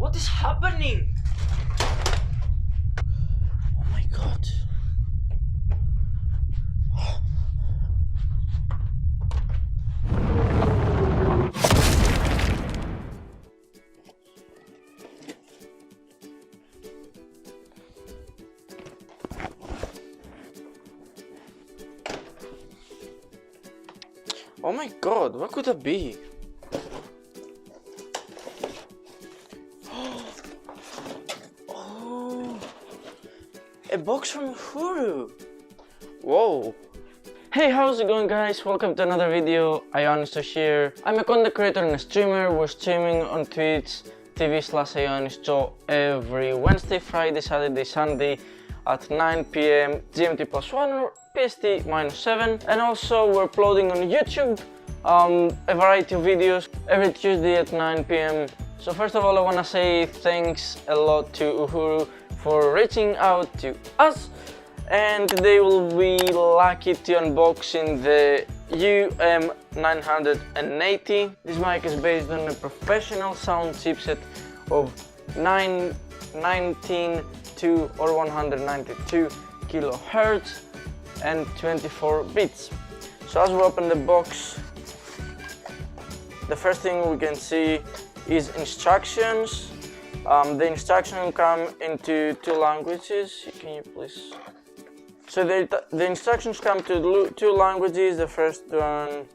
What is happening? Oh my god. Oh my god, what could that be? Oh, a box from Uhuru. Whoa. Hey, how's it going, guys? Welcome to another video. IOANISJO here. I'm a content creator and a streamer. We're streaming on Twitch TV/IOANISJO every Wednesday, Friday, Saturday, Sunday at 9 PM GMT +1 or PST -7. And also we're uploading on YouTube a variety of videos every Tuesday at 9 PM. So first of all, I want to say thanks a lot to Uhuru for reaching out to us. And today we'll be lucky to unboxing the UM-980. This mic is based on a professional sound chipset of 19.2 or 192 kilohertz and 24 bits. So as we open the box, the first thing we can see is instructions. The instructions come into two languages. Can you please? So the instructions come to two languages. The first one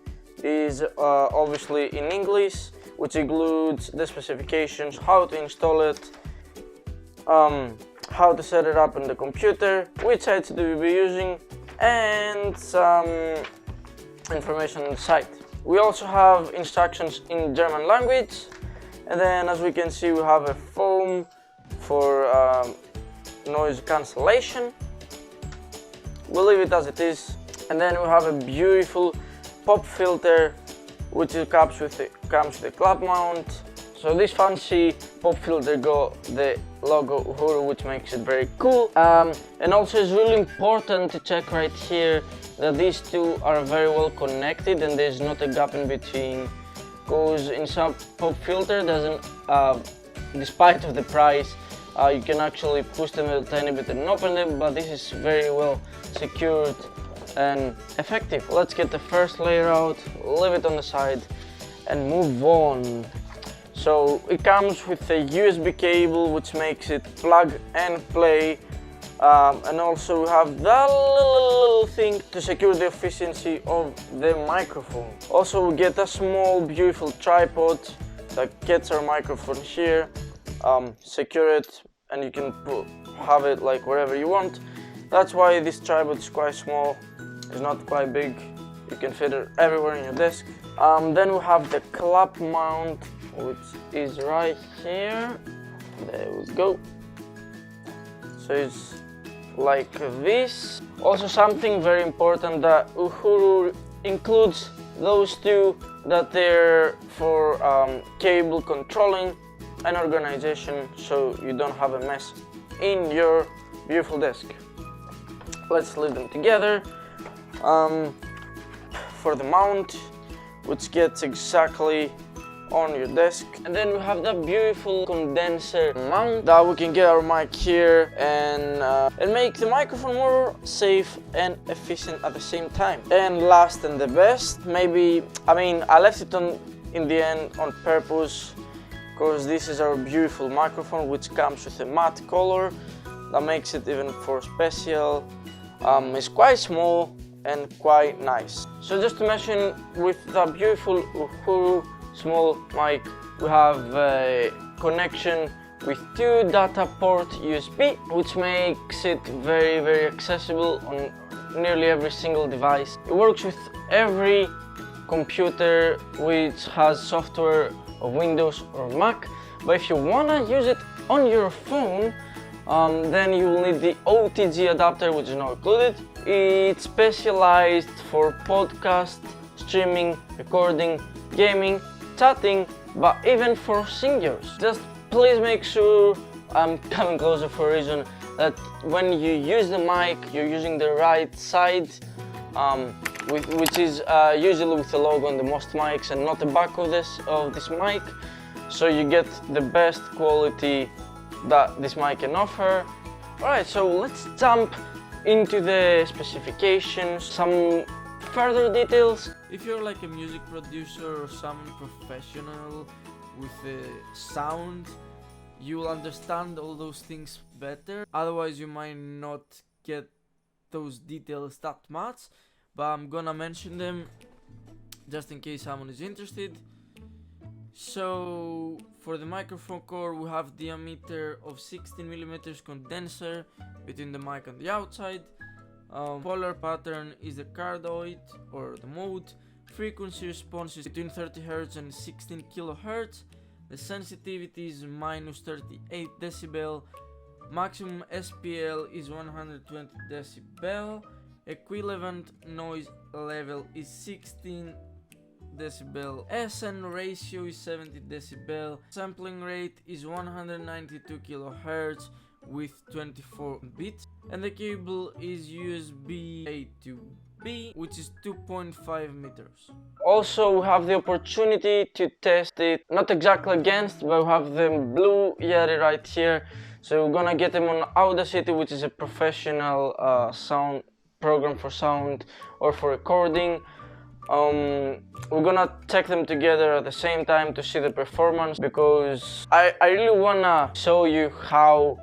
is obviously in English, which includes the specifications, how to install it, how to set it up on the computer, which sites do we be using, and some information on the site. We also have instructions in German language, and then as we can see we have a foam for noise cancellation. We'll leave it as it is. And then we have a beautiful pop filter which comes with the club mount. So this fancy pop filter got the logo Uhuru, which makes it very cool. And also it's really important to check right here that these two are very well connected and there's not a gap in between, because in some pop filter doesn't, despite of the price, you can actually push them a tiny bit and open them, but this is very well secured and effective. Let's get the first layer out, leave it on the side and move on. So it comes with a USB cable which makes it plug and play, and also we have that little thing to secure the efficiency of the microphone. Also we get a small beautiful tripod that gets our microphone here, secure it, and you can have it like wherever you want. That's why this tripod is quite small, it's not quite big, you can fit it everywhere in your desk. Then we have the club mount, which is right here. There we go. So it's like this. Also something very important that Uhuru includes those two, that they're for cable controlling and organization, so you don't have a mess in your beautiful desk. Let's leave them together. For the mount, which gets exactly on your desk. And then we have that beautiful condenser mount that we can get our mic here and make the microphone more safe and efficient at the same time. And last and the best, maybe, I left it on in the end on purpose, because this is our beautiful microphone which comes with a matte color that makes it even more special. It's quite small and quite nice. So just to mention, with the beautiful Uhuru small mic, we have a connection with two data port USB, which makes it very accessible on nearly every single device. It works with every computer which has software of Windows or Mac, but if you wanna use it on your phone, then you will need the OTG adapter, which is not included. It's specialized for podcast, streaming, recording, gaming, chatting, but even for singers. Just please make sure, I'm coming closer for a reason, that when you use the mic, you're using the right side, which is usually with the logo on the most mics and not the back of this mic. so you get the best quality that this mic can offer. Alright, so let's jump into the specifications, some further details. If you're like a music producer or someone professional with sound, you will understand all those things better. Otherwise you might not get those details that much, but I'm gonna mention them just in case someone is interested. So for the microphone core, we have diameter of 16mm condenser between the mic and the outside. Polar pattern is the cardioid or the mode. Frequency response is between 30Hz and 16 kHz. The sensitivity is minus 38 decibel. Maximum SPL is 120 decibel. Equivalent noise level is 16 decibel. SN ratio is 70 decibel. Sampling rate is 192 kHz with 24 bits. And the cable is USB A to B, which is 2.5 meters. Also, we have the opportunity to test it, not exactly against, but we have the blue Yeti right here. So we're gonna get them on Audacity, which is a professional sound program for sound or for recording. We're gonna check them together at the same time to see the performance, because I really wanna show you how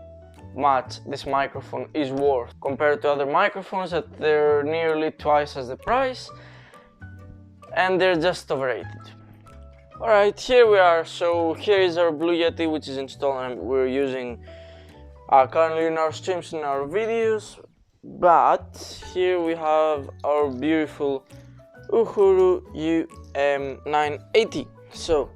much this microphone is worth compared to other microphones that they're nearly twice as the price and they're just overrated. Alright, here we are. So here is our Blue Yeti, which is installed and we're using currently in our streams and our videos. But here we have our beautiful Uhuru UM-980. So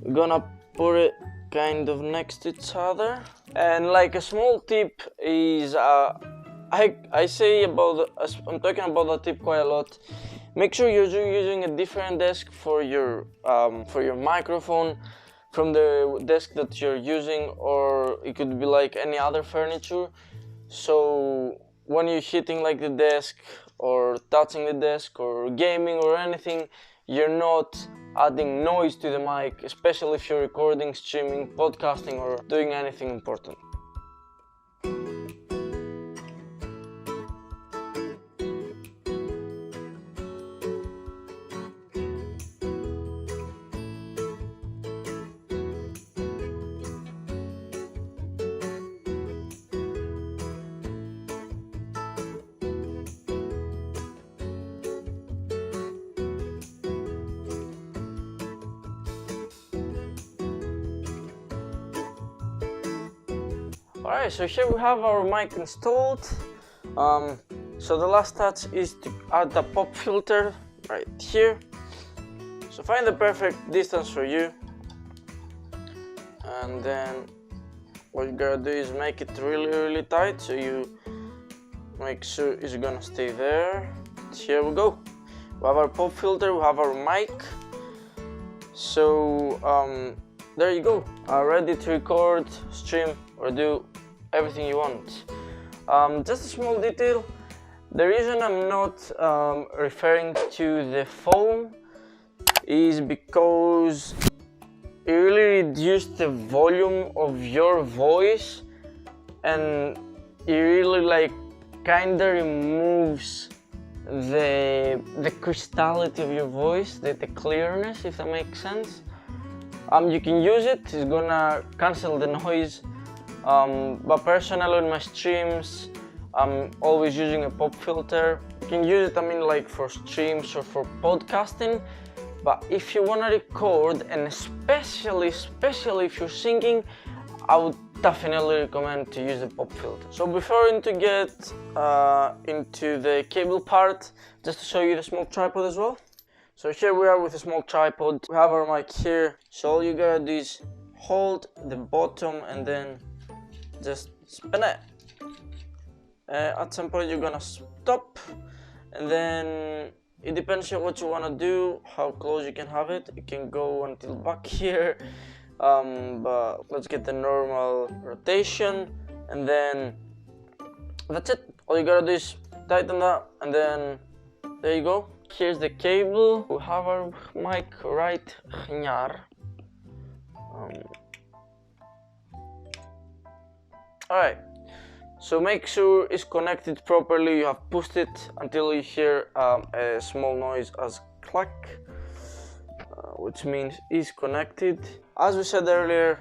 we're gonna put it kind of next to each other. And like a small tip is, I say about, I'm talking about the tip quite a lot. Make sure you're using a different desk for your microphone from the desk that you're using, or it could be like any other furniture. So when you're hitting like the desk or touching the desk or gaming or anything, you're not adding noise to the mic, especially if you're recording, streaming, podcasting, or doing anything important. Alright, so here we have our mic installed. So the last touch is to add the pop filter right here. So find the perfect distance for you, and then what you gotta do is make it really tight, so you make sure it's gonna stay there. Here we go. We have our pop filter, we have our mic. So there you go, ready to record, stream, or do everything you want. Just a small detail, the reason I'm not referring to the foam is because it really reduced the volume of your voice, and it really like kinda removes the crystality of your voice, the clearness, if that makes sense. You can use it, it's gonna cancel the noise. But personally in my streams, I'm always using a pop filter. You can use it, I mean, like for streams or for podcasting. But if you wanna record, and especially if you're singing, I would definitely recommend to use the pop filter. So before to get into the cable part, just to show you the small tripod as well. So here we are with a small tripod. We have our mic here. So all you gotta do is hold the bottom and then just spin it. At some point you're gonna stop, and then it depends on what you wanna do, how close you can have it. You can go until back here, but let's get the normal rotation, and then that's it. All you gotta do is tighten that, and then there you go. Here's the cable. We have our mic right here. Alright, so make sure it's connected properly. You have pushed it until you hear a small noise as clack, which means it's connected. As we said earlier,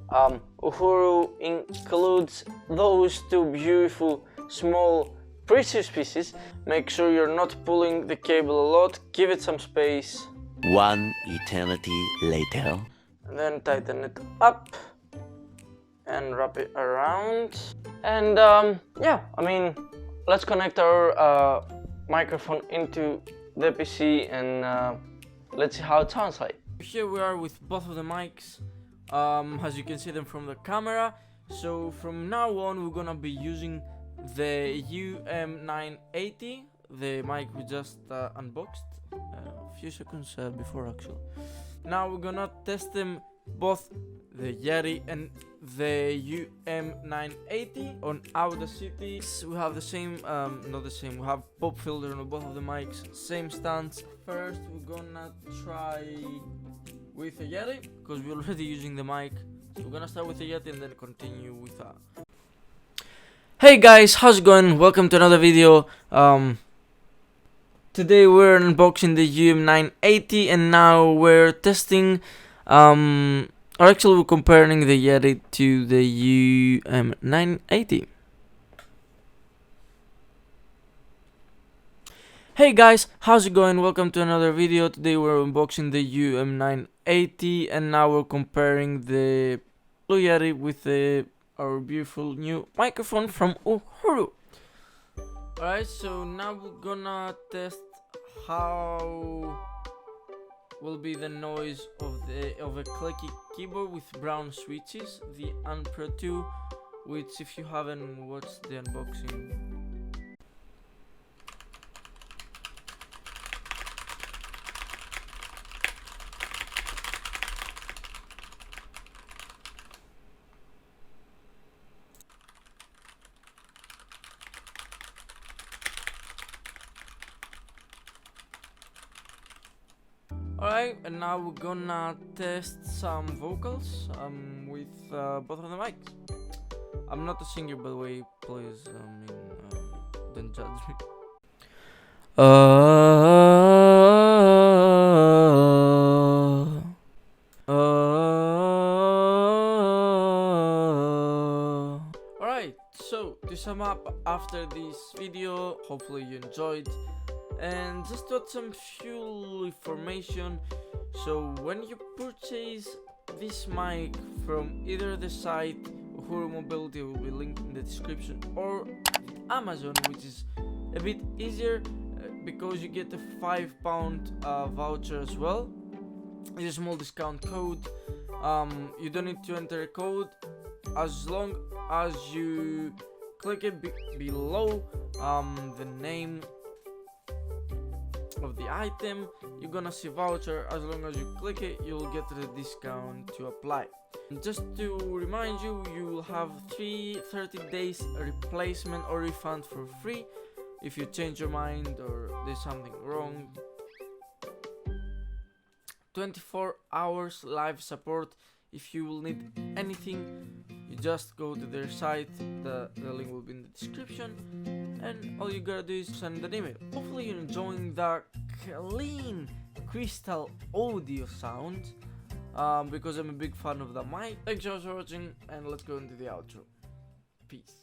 Uhuru includes those two beautiful small precious pieces. Make sure you're not pulling the cable a lot, give it some space. One eternity later. And then tighten it up and wrap it around. And yeah, I mean, let's connect our microphone into the PC and let's see how it sounds like. Here we are with both of the mics, as you can see them from the camera. So from now on we're gonna be using the UM-980, the mic we just unboxed a few seconds before actually. Now we're gonna test them both, the Yeti and the UM-980 on Audacity. We have the same, not the same, we have pop filter on both of the mics, same stance. First we're gonna try with the Yeti, because we're already using the mic. So we're gonna start with the Yeti and then continue with Hey guys, how's it going? Welcome to another video. Today we're unboxing the UM-980 and now we're testing or actually we're comparing the Yeti to the UM-980. Hey guys, how's it going? Welcome to another video. Today we're unboxing the UM-980 and now we're comparing the Blue Yeti with our beautiful new microphone from Uhuru. Alright, so now we're gonna test how will be the noise of a clicky keyboard with brown switches, the Pro 2, which if you haven't watched the unboxing, alright, and now we're gonna test some vocals with both of the mics. I'm not a singer, by the way, please, don't judge me. Alright, so to sum up after this video, hopefully you enjoyed. And just to add some fuel information, so when you purchase this mic from either the site Uhuru Mobility, will be linked in the description, or Amazon, which is a bit easier because you get a £5 voucher as well. It's a small discount code. You don't need to enter a code, as long as you click it below the name of the item, you're gonna see voucher. As long as you click it, you'll get the discount to apply. And just to remind you, you will have 30 days replacement or refund for free if you change your mind or there's something wrong. 24 hours live support. If you will need anything, you just go to their site, the link will be in the description, and all you gotta do is send an email. Hopefully you're enjoying the clean crystal audio sound, because I'm a big fan of the mic. Thanks so much for watching, and let's go into the outro. Peace.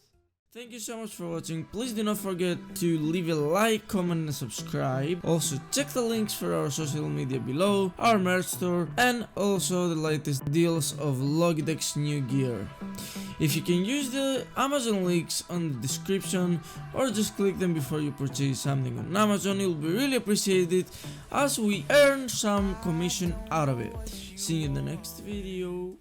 Thank you so much for watching. Please do not forget to leave a like, comment and subscribe. Also check the links for our social media below, our merch store, and also the latest deals of Logitech's new gear. If you can use the Amazon links on the description or just click them before you purchase something on Amazon, it will be really appreciated as we earn some commission out of it. See you in the next video.